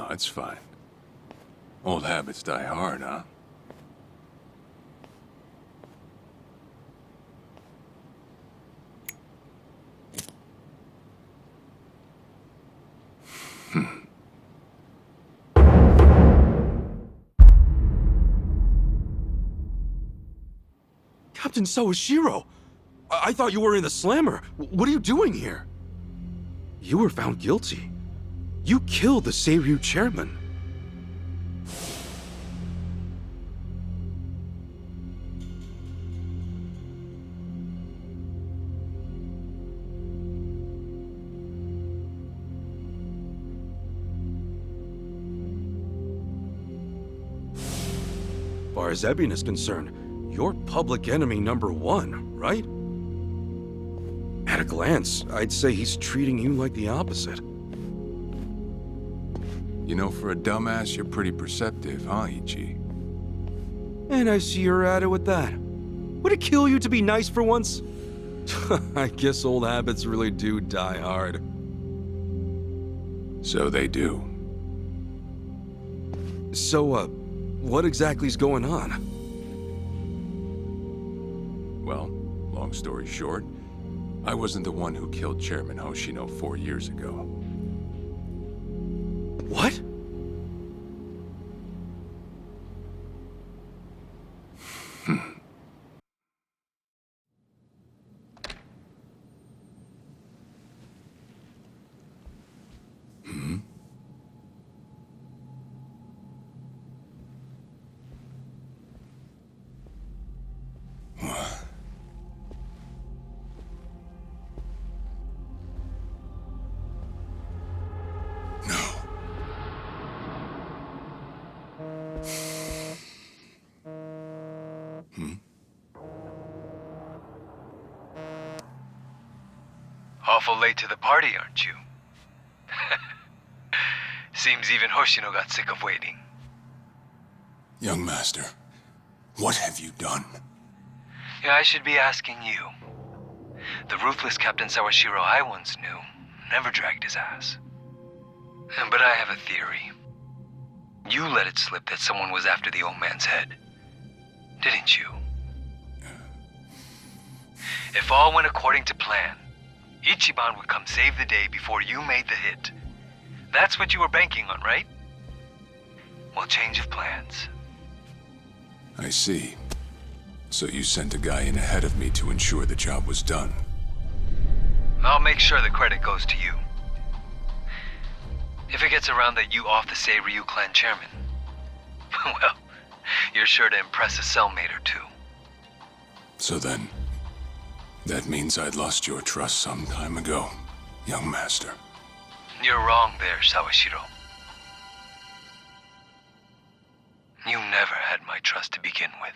No, it's fine. Old habits die hard, huh? Captain Sawashiro! I thought you were in the slammer. What are you doing here? You were found guilty. You killed the Seiryu chairman. As far as Ebion is concerned, you're public enemy #1, right? At a glance, I'd say he's treating you like the opposite. You know, for a dumbass, you're pretty perceptive, huh, Ichi? And I see you're at it with that. Would it kill you to be nice for once? I guess old habits really do die hard. So they do. So, what exactly's going on? Well, long story short, I wasn't the one who killed Chairman Hoshino 4 years ago. What? Awful late to the party, aren't you? Seems even Hoshino got sick of waiting. Young master, what have you done? Yeah, I should be asking you. The ruthless Captain Sawashiro I once knew never dragged his ass. But I have a theory. You let it slip that someone was after the old man's head, didn't you? If all went according to plan, Ichiban would come save the day before you made the hit. That's what you were banking on, right? Well, change of plans. I see. So you sent a guy in ahead of me to ensure the job was done. I'll make sure the credit goes to you. If it gets around that you off the Seiryu clan chairman, well, you're sure to impress a cellmate or two. So then, that means I'd lost your trust some time ago, young master. You're wrong there, Sawashiro. You never had my trust to begin with.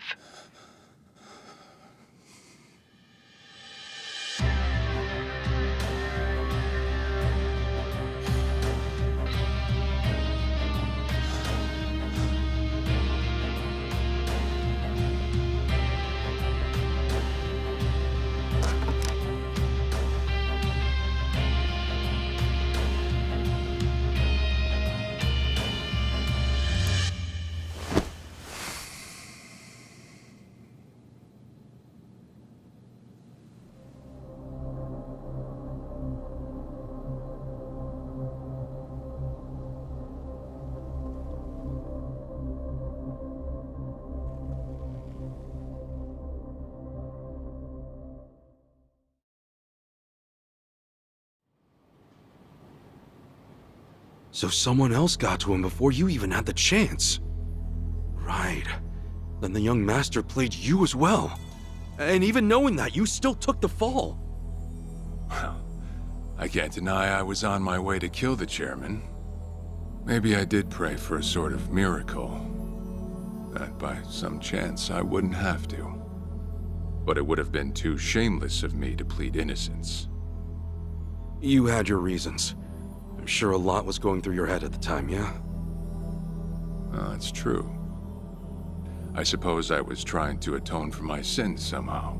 So someone else got to him before you even had the chance. Right. Then the young master played you as well. And even knowing that, you still took the fall. Well, I can't deny I was on my way to kill the chairman. Maybe I did pray for a sort of miracle. That by some chance I wouldn't have to. But it would have been too shameless of me to plead innocence. You had your reasons. I'm sure a lot was going through your head at the time, yeah? Well, that's true. I suppose I was trying to atone for my sins somehow.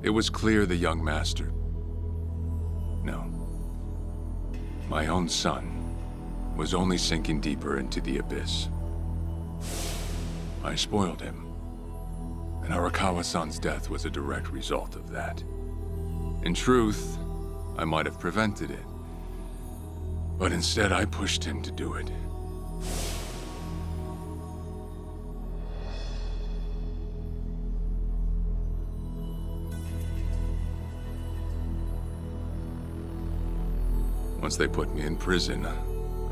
It was clear the young master... No. My own son was only sinking deeper into the abyss. I spoiled him, and Arakawa-san's death was a direct result of that. In truth, I might have prevented it, but instead I pushed him to do it. Once they put me in prison,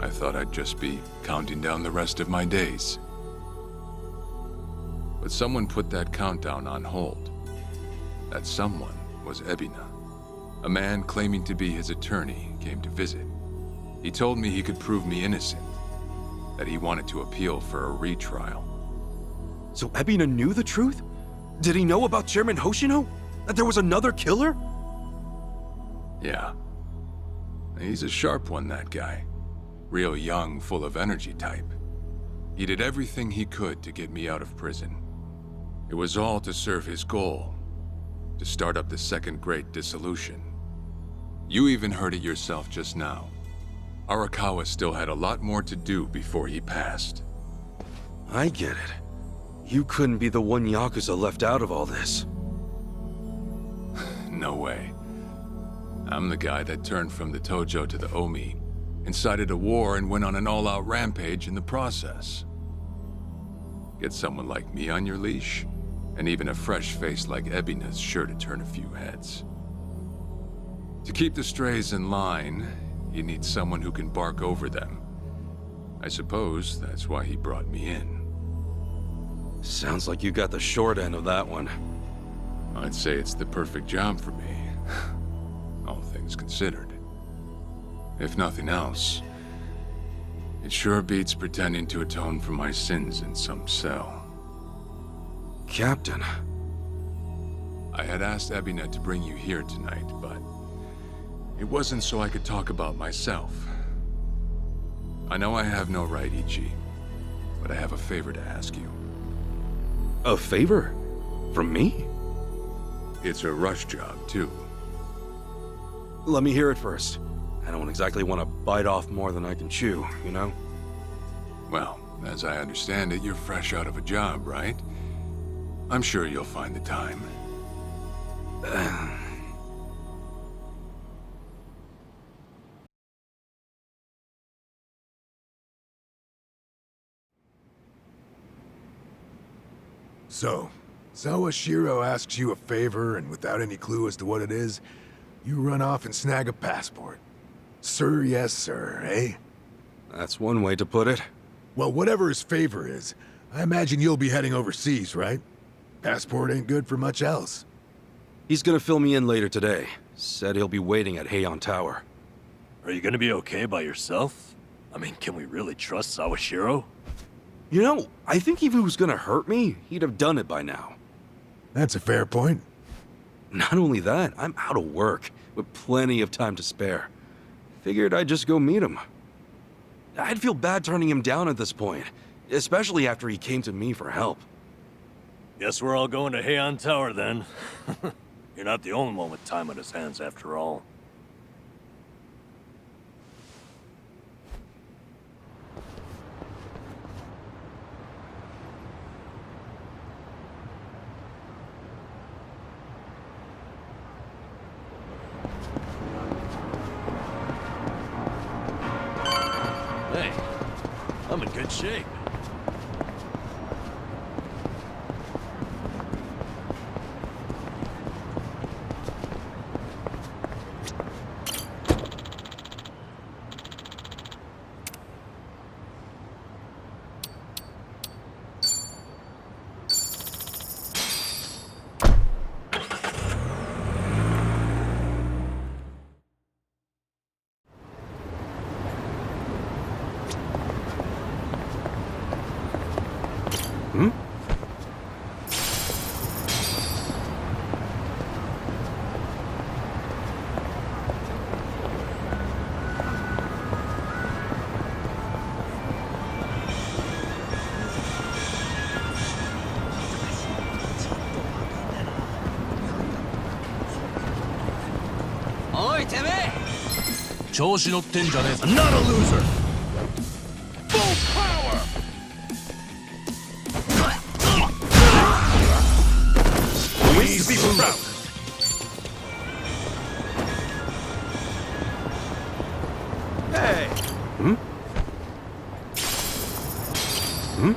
I thought I'd just be counting down the rest of my days. But someone put that countdown on hold. That someone was Ebina. A man claiming to be his attorney came to visit. He told me he could prove me innocent, that he wanted to appeal for a retrial. So Ebina knew the truth? Did he know about Chairman Hoshino? That there was another killer? Yeah. He's a sharp one, that guy. Real young, full of energy type. He did everything he could to get me out of prison. It was all to serve his goal, to start up the Second Great Dissolution. You even heard it yourself just now. Arakawa still had a lot more to do before he passed. I get it. You couldn't be the one Yakuza left out of all this. No way. I'm the guy that turned from the Tojo to the Omi, incited a war and went on an all-out rampage in the process. Get someone like me on your leash, and even a fresh face like Ebina's sure to turn a few heads. To keep the strays in line, you need someone who can bark over them. I suppose that's why he brought me in. Sounds like you got the short end of that one. I'd say it's the perfect job for me. All things considered. If nothing else, it sure beats pretending to atone for my sins in some cell. Captain. I had asked Ebina to bring you here tonight, but it wasn't so I could talk about myself. I know I have no right, Ichi, but I have a favor to ask you. A favor? From me? It's a rush job, too. Let me hear it first. I don't exactly want to bite off more than I can chew, you know? Well, as I understand it, you're fresh out of a job, right? I'm sure you'll find the time. So, Sawashiro asks you a favor, and without any clue as to what it is, you run off and snag a passport. Sir, yes, sir, eh? That's one way to put it. Well, whatever his favor is, I imagine you'll be heading overseas, right? Passport ain't good for much else. He's gonna fill me in later today. Said he'll be waiting at Heian Tower. Are you gonna be okay by yourself? I mean, can we really trust Sawashiro? You know, I think if he was gonna hurt me, he'd have done it by now. That's a fair point. Not only that, I'm out of work, with plenty of time to spare. Figured I'd just go meet him. I'd feel bad turning him down at this point, especially after he came to me for help. Guess we're all going to Heian Tower then. You're not the only one with time on his hands after all. Hey, I'm in good shape. Hmm? 調子乗ってんじゃねえぞ。 I'm not a loser! Full power! Please be proud! Hey! Hmm? Hmm?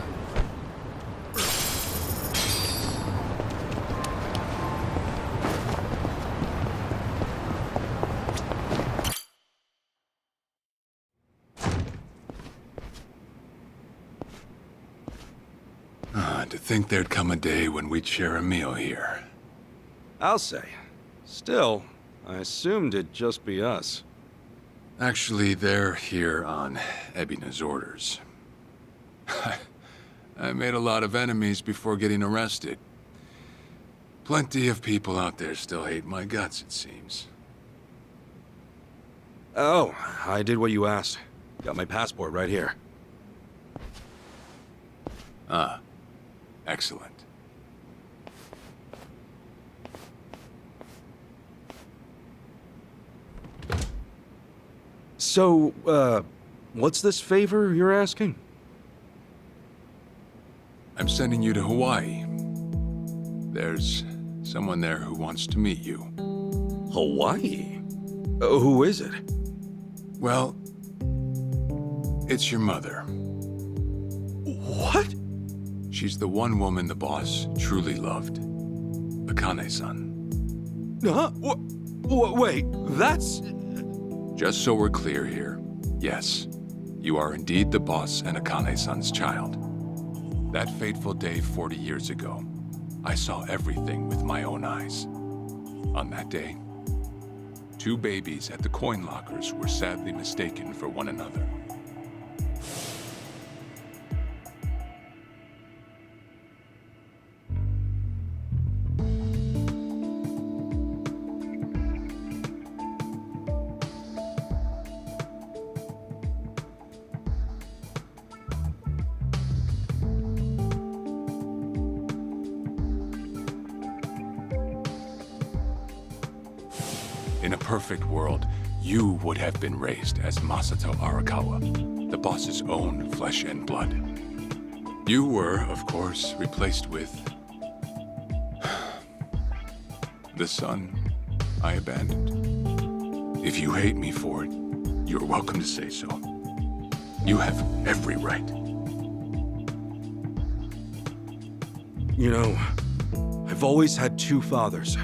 To think there'd come a day when we'd share a meal here. I'll say. Still, I assumed it'd just be us. Actually, they're here on Ebina's orders. I made a lot of enemies before getting arrested. Plenty of people out there still hate my guts, it seems. Oh, I did what you asked. Got my passport right here. Ah, excellent. So, what's this favor you're asking? I'm sending you to Hawaii. There's someone there who wants to meet you. Hawaii? Who is it? Well, it's your mother. What? She's the one woman the boss truly loved. Akane-san. Huh? Wait, that's... Just so we're clear here, yes, you are indeed the boss and Akane-san's child. That fateful day 40 years ago, I saw everything with my own eyes. On that day, 2 babies at the coin lockers were sadly mistaken for one another. In a perfect world, you would have been raised as Masato Arakawa, the boss's own flesh and blood. You were, of course, replaced with... the son I abandoned. If you hate me for it, you're welcome to say so. You have every right. You know, I've always had 2 fathers.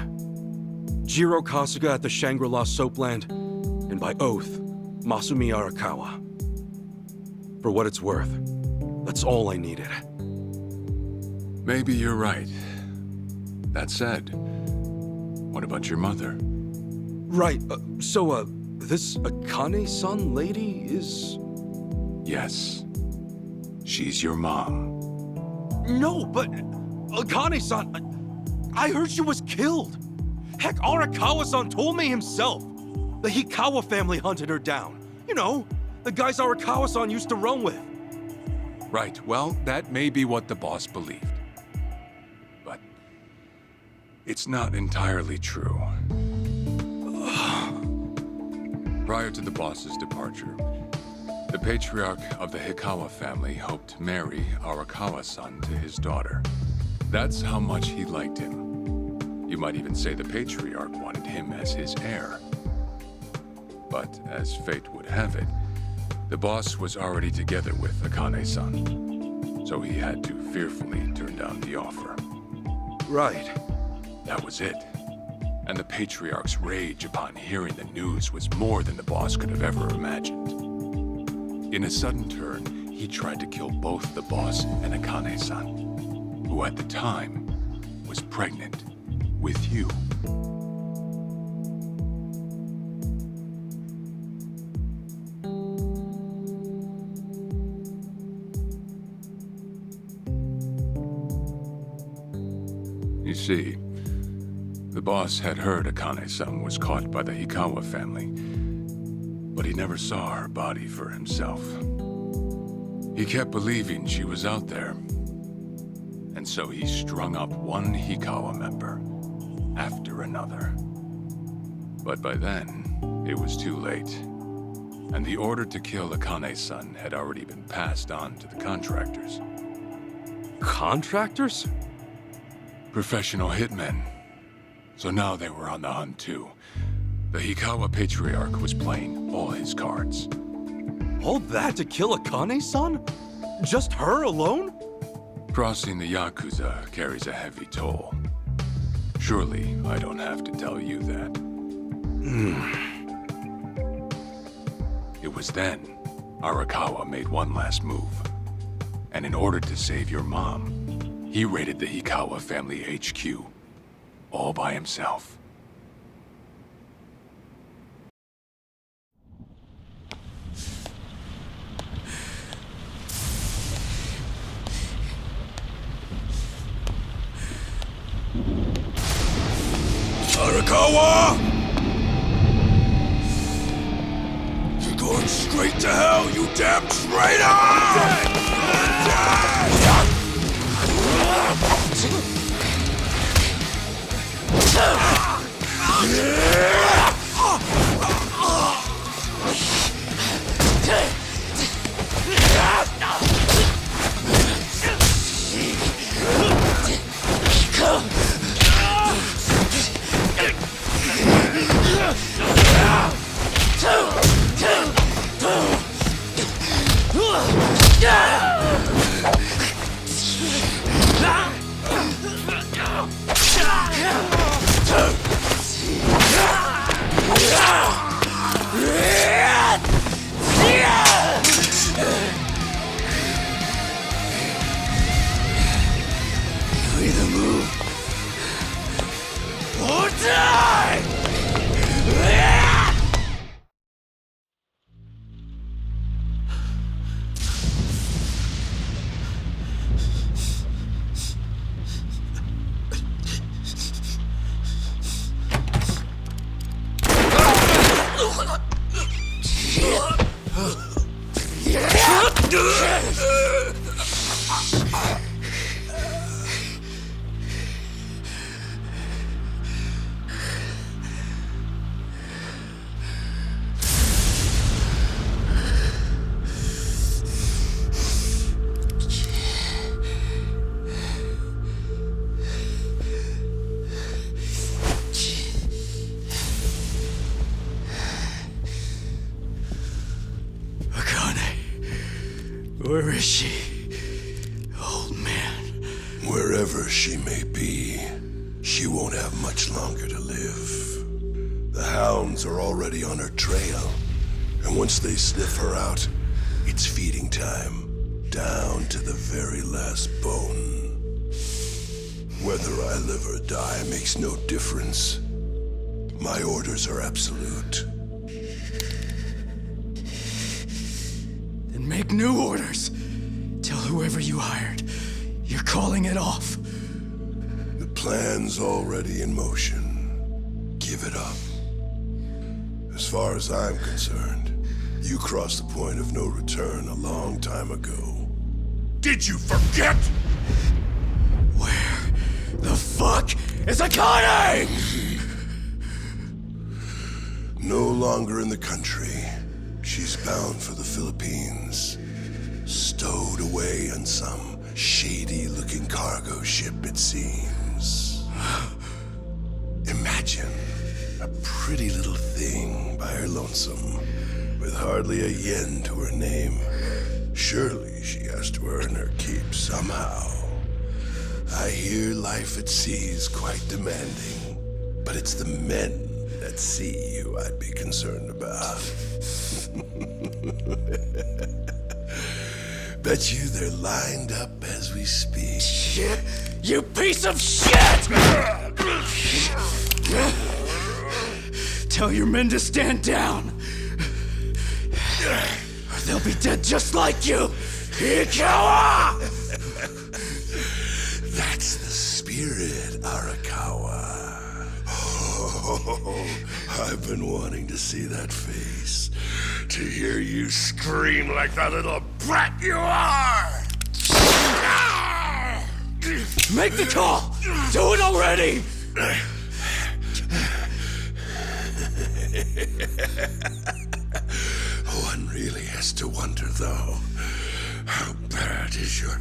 Jiro Kasuga at the Shangri-La Soapland, and by oath, Masumi Arakawa. For what it's worth, that's all I needed. Maybe you're right. That said, what about your mother? Right, this Akane-san lady is... Yes. She's your mom. No, but Akane-san, I heard she was killed. Heck, Arakawa-san told me himself. The Hikawa family hunted her down. You know, the guys Arakawa-san used to run with. Right, well, that may be what the boss believed. But it's not entirely true. Prior to the boss's departure, the patriarch of the Hikawa family hoped to marry Arakawa-san to his daughter. That's how much he liked him. You might even say the patriarch wanted him as his heir. But as fate would have it, the boss was already together with Akane-san, so he had to fearfully turn down the offer. Right. That was it. And the patriarch's rage upon hearing the news was more than the boss could have ever imagined. In a sudden turn, he tried to kill both the boss and Akane-san, who at the time was pregnant with you. You see, the boss had heard Akane-san was caught by the Hikawa family, but he never saw her body for himself. He kept believing she was out there, and so he strung up one Hikawa member after another. But by then, it was too late. and the order to kill Akane's son had already been passed on to the contractors. Contractors? Professional hitmen. So now they were on the hunt too. The Hikawa Patriarch was playing all his cards. All that to kill Akane's son? Just her alone? Crossing the Yakuza carries a heavy toll. Surely I don't have to tell you that. It was then Arakawa made one last move. And in order to save your mom, he raided the Hikawa family HQ. All by himself. Arakawa! You're going straight to hell, you damn traitor! Either move or die! Where is she, old man? Wherever she may be, she won't have much longer to live. The hounds are already on her trail, and once they sniff her out, it's feeding time, down to the very last bone. Whether I live or die makes no difference. My orders are absolute. Make new orders. Tell whoever you hired, you're calling it off. The plan's already in motion. Give it up. As far as I'm concerned, you crossed the point of no return a long time ago. Did you forget? Where the fuck is Akane? No longer in the country. She's bound for the Philippines, stowed away on some shady-looking cargo ship, it seems. Imagine a pretty little thing by her lonesome, with hardly a yen to her name. Surely she has to earn her keep somehow. I hear life at sea is quite demanding, but it's the men at sea who I'd be concerned about. Bet you they're lined up as we speak. Shit! You piece of shit! Tell your men to stand down, or they'll be dead just like you, Hikawa! That's the spirit, Arakawa. Oh, I've been wanting to see that face. To hear you scream like the little brat you are! Make the call! Do it already! really has to wonder, though. How bad is your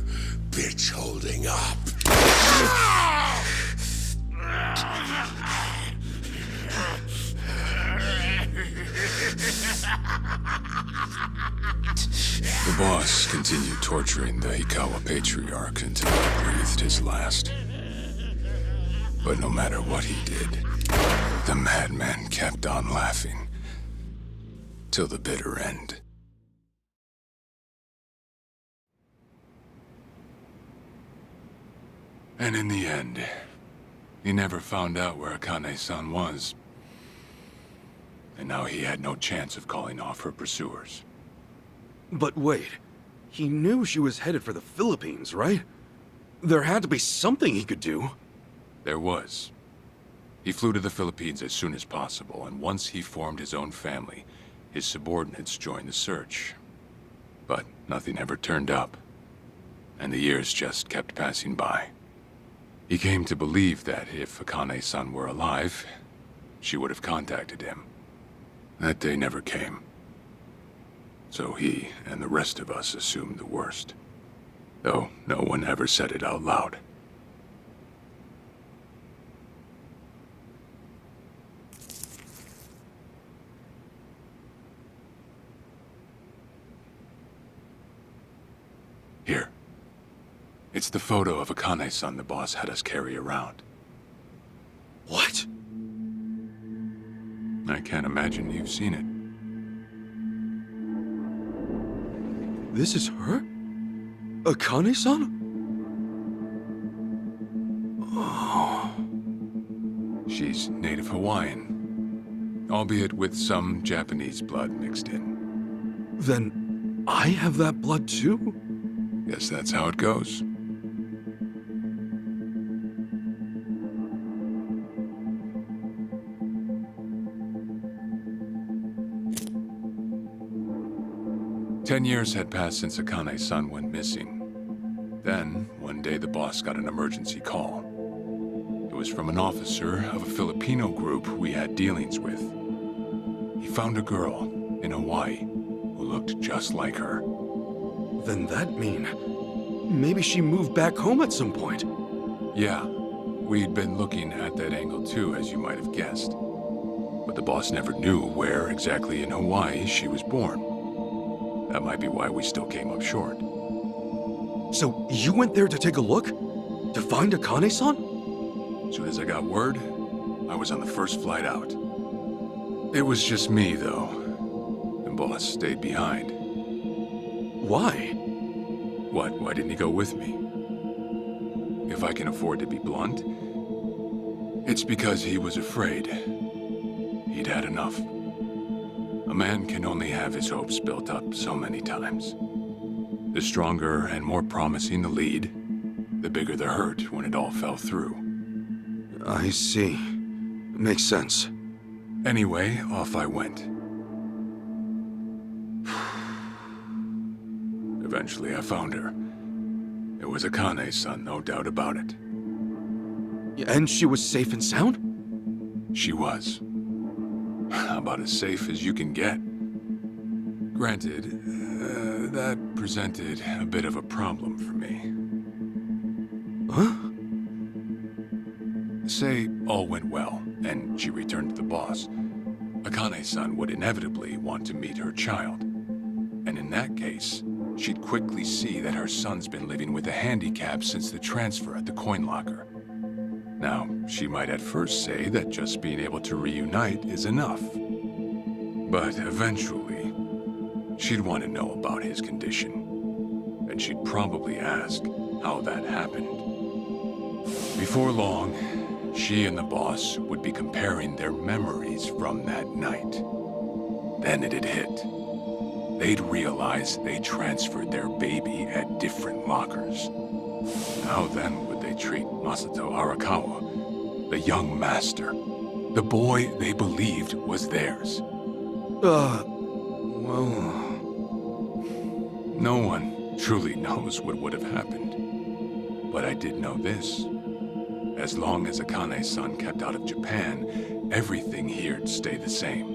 bitch holding up? The boss continued torturing the Hikawa patriarch until he breathed his last. But no matter what he did, the madman kept on laughing. Till the bitter end. And in the end, he never found out where Akane-san was. And now he had no chance of calling off her pursuers. But wait, he knew she was headed for the Philippines, right? There had to be something he could do. There was. He flew to the Philippines as soon as possible, and once he formed his own family, his subordinates joined the search. But nothing ever turned up, and the years just kept passing by. He came to believe that if Akane-san were alive, she would have contacted him. That day never came. So he and the rest of us assumed the worst. Though no one ever said it out loud. Here. It's the photo of Akane-san the boss had us carry around. What? I can't imagine you've seen it. This is her? Akane-san? Oh. She's native Hawaiian, albeit with some Japanese blood mixed in. Then I have that blood too? Guess that's how it goes. Ten years had passed since Akane-san went missing. Then, one day the boss got an emergency call. It was from an officer of a Filipino group we had dealings with. He found a girl in Hawaii who looked just like her. Then that mean maybe she moved back home at some point. Yeah, we'd been looking at that angle too, as you might have guessed. But the boss never knew where exactly in Hawaii she was born. That might be why we still came up short. So you went there to take a look? To find Akane-san? As soon as I got word, I was on the first flight out. It was just me, though. The boss stayed behind. Why? What? Why didn't he go with me? If I can afford to be blunt, it's because he was afraid. He'd had enough. A man can only have his hopes built up so many times. The stronger and more promising the lead, the bigger the hurt when it all fell through. I see. Makes sense. Anyway, off I went. Eventually I found her. It was Akane's-san, no doubt about it. And she was safe and sound? She was. About as safe as you can get. Granted, that presented a bit of a problem for me. Huh? Say all went well, and she returned to the boss. Akane-san would inevitably want to meet her child. And in that case, she'd quickly see that her son's been living with a handicap since the transfer at the coin locker. Now, she might at first say that just being able to reunite is enough. But eventually, she'd want to know about his condition. And she'd probably ask how that happened. Before long, she and the boss would be comparing their memories from that night. Then it'd hit. They'd realize they transferred their baby at different lockers. How then would they treat Masato Arakawa, the young master, the boy they believed was theirs? Well... No one truly knows what would have happened. But I did know this. As long as Akane-san kept out of Japan, everything here'd stay the same.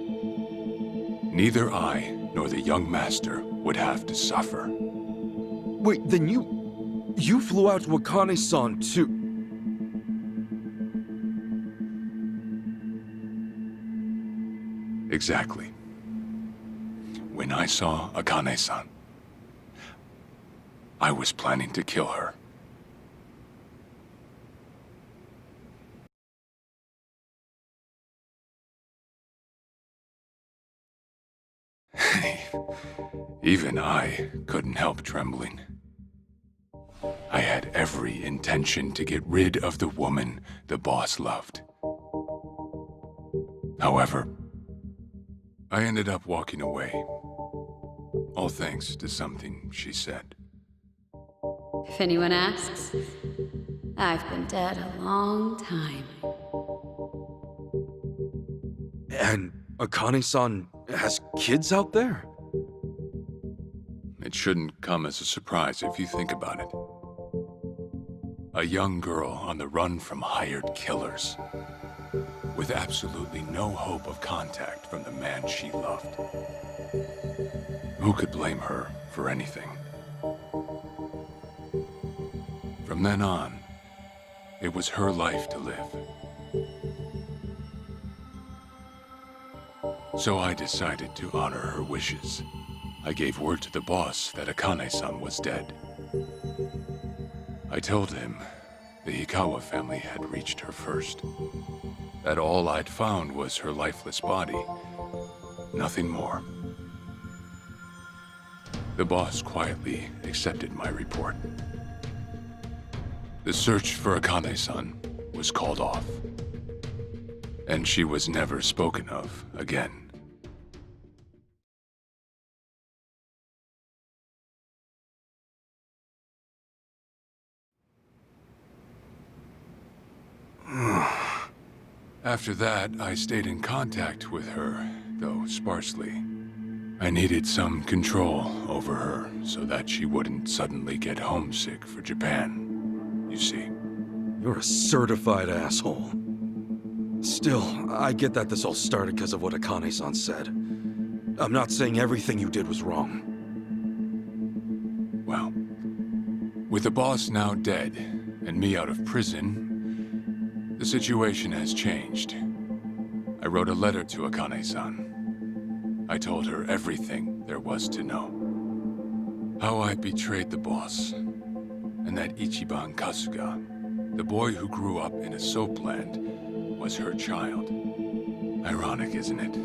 Neither I nor the young master would have to suffer. Wait, then you flew out to Akane-san too? Exactly. When I saw Akane-san, I was planning to kill her. Even I couldn't help trembling. I had every intention to get rid of the woman the boss loved. However, I ended up walking away, all thanks to something she said. If anyone asks, I've been dead a long time. And Akane-san has kids out there? It shouldn't come as a surprise if you think about it. A young girl on the run from hired killers, with absolutely no hope of contact from the man she loved. Who could blame her for anything? From then on, it was her life to live. So I decided to honor her wishes. I gave word to the boss that Akane-san was dead. I told him the Hikawa family had reached her first. That all I'd found was her lifeless body. Nothing more. The boss quietly accepted my report. The search for Akane-san was called off. And she was never spoken of again. After that, I stayed in contact with her, though sparsely. I needed some control over her so that she wouldn't suddenly get homesick for Japan, you see. You're a certified asshole. Still, I get that this all started because of what Akane-san said. I'm not saying everything you did was wrong. Well, with the boss now dead and me out of prison, the situation has changed. I wrote a letter to Akane-san. I told her everything there was to know. How I betrayed the boss, and that Ichiban Kasuga, the boy who grew up in a soapland, was her child. Ironic, isn't it?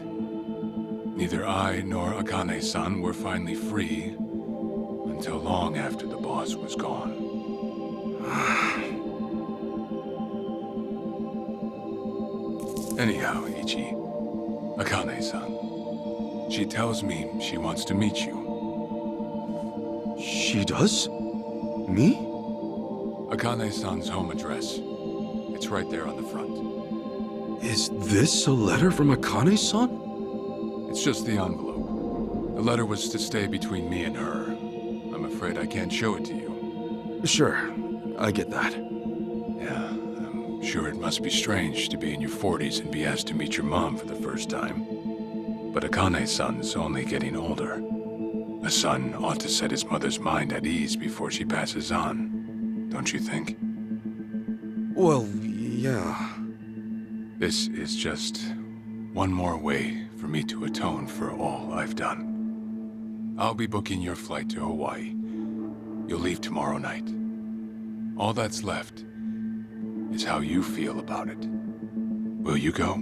Neither I nor Akane-san were finally free until long after the boss was gone. Anyhow, Ichi, Akane-san, she tells me she wants to meet you. She does? Me? Akane-san's home address. It's right there on the front. Is this a letter from Akane-san? It's just the envelope. The letter was to stay between me and her. I'm afraid I can't show it to you. Sure, I get that. Yeah, I'm sure it must be strange to be in your 40s and be asked to meet your mom for the first time. But Akane-san's only getting older. A son ought to set his mother's mind at ease before she passes on, don't you think? Well, yeah. This is just one more way for me to atone for all I've done. I'll be booking your flight to Hawaii. You'll leave tomorrow night. All that's left is how you feel about it. Will you go?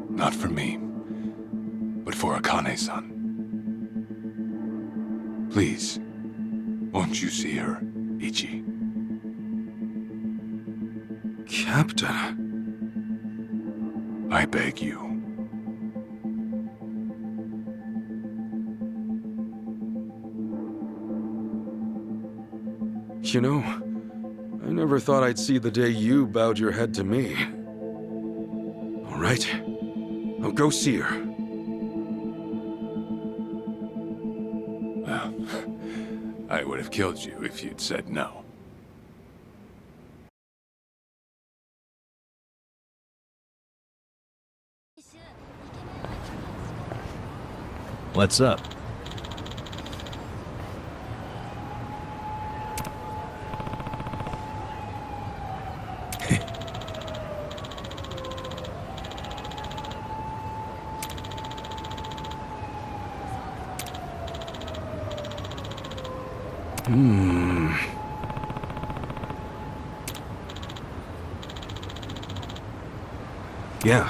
Not for me, but for Akane-san. Please, won't you see her, Ichi? Captain. I beg you. You know, I never thought I'd see the day you bowed your head to me. All right, I'll go see her. Well, I would have killed you if you'd said no. What's up? Yeah.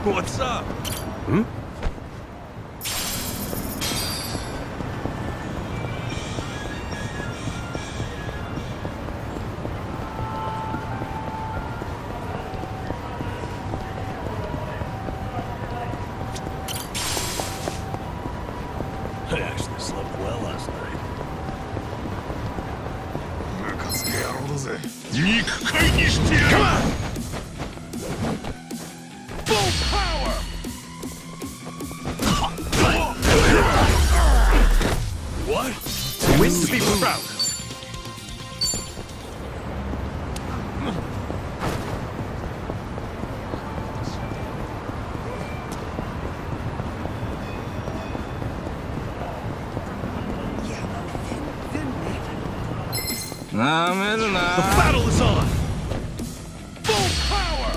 What's up? Hmm? I actually slept well last night. ムカつけ野郎だぜ。肉塊にしてやる What? Wins to be proud. The battle is on! Full power!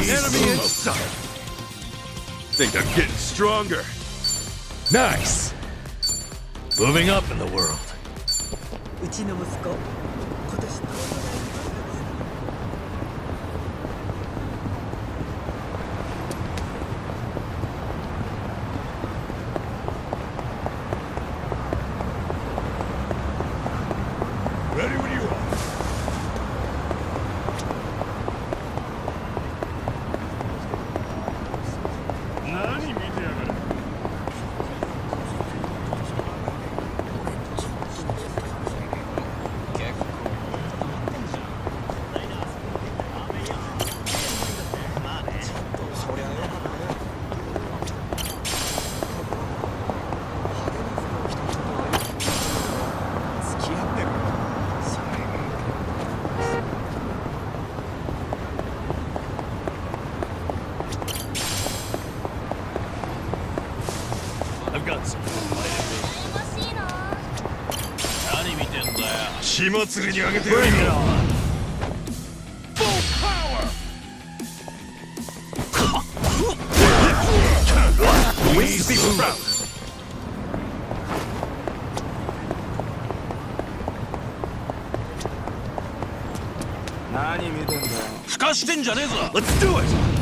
Enemy in sight. Think I'm getting stronger. Nice. Moving up in the world. うちの息子今年の Ready when you are. 何見てやがる I've got some fighting me. 何見てんだよ。火祭りにあげてやる Bring it よ on! Full power! Wins to be proud. ふかしてんじゃねえぞ Let's do it.